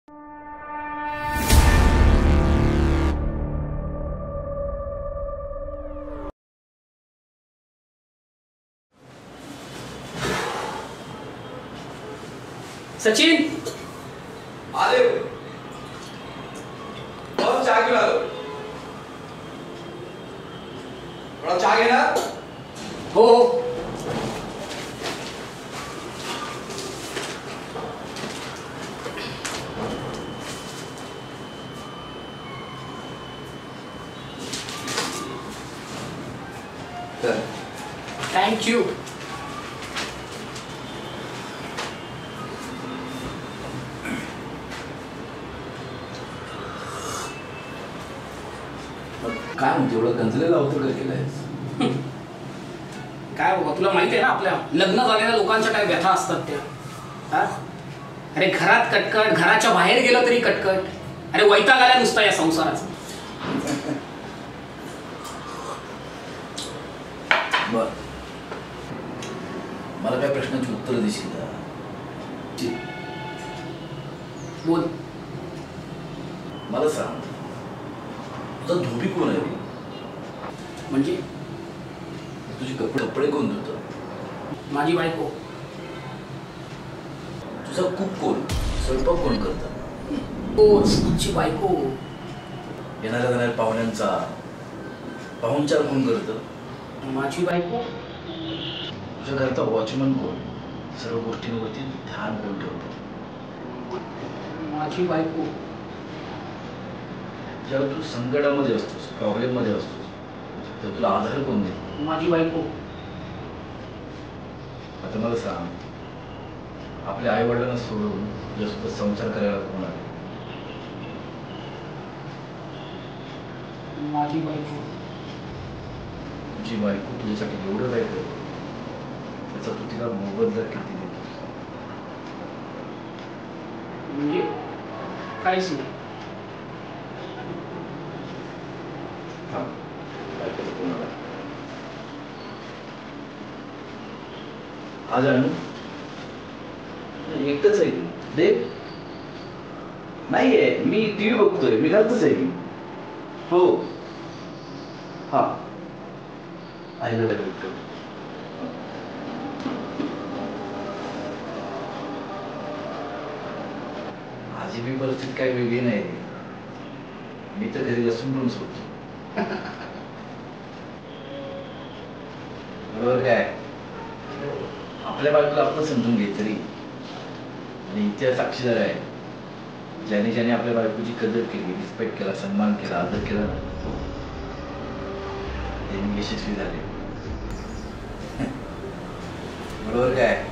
सचिन आले और चहा घेऊन आलो. थोडा चहा घेणार? हो हो. Thank you. काय म्हणते एवढं गंजलेला होतं का केलंयस? काय बाबा तुला माहिती आहे ना आपल्या लग्न झालेल्या लोकांच्या काय व्यथा असतात त्या. हा अरे घरात कटकट, घराच्या बाहेर गेलं तरी कटकट. अरे वैताग आला नुसता या संसाराचा. बर मला काय प्रश्नाची उत्तर देशील का? बोल. मला सांग तुझा धोबी कोण आहे? म्हणजे तुझे कपडे कोण धुतं? माझी बायको. तुझा कुक कोण? स्वयंपाक कोण करतं? माझी बायको. येणाऱ्या जाणाऱ्या पाहुण्यांचा पाहुणचार कोण करतं? माझी बायको. तुझ्या घरचा वॉचमन कोण? सर्व गोष्टींवरती ध्यान कोण ठेवतो? माझी बायको. जेव्हा तू संकटामध्ये असतोस, प्रॉब्लेम मध्ये असतोस, तर तुला आधार कोण देतो? माझी बायको. आता मला सांग आपल्या आई वडिलांना सोडून तुझ्यासोबत संसार करायला कोण आहे? माझी बायको. तुझी बायको तुझ्यासाठी एवढं काय करते त्याचा तू तिला मोबदला किती देतोस? म्हणजे काहीच नाही. आज आणू एकटंच आहे देव नाहीये. मी टीव्ही बघतोय. मी घरतच आहे. मी हो हा आईला भेटतो. माझी बी परिस्थिती काही वेगळी नाही. मी तर घरी बसून पण सोडतो. बरोबर काय? आपल्या बायकोला आपण समजून घे तरी. आणि इतिहास साक्षीदार आहे. ज्याने ज्याने आपल्या बायकोची कदर केली, रिस्पेक्ट केला, सन्मान केला, आदर केला त्यांनी यशस्वी झाले. बरोबर काय?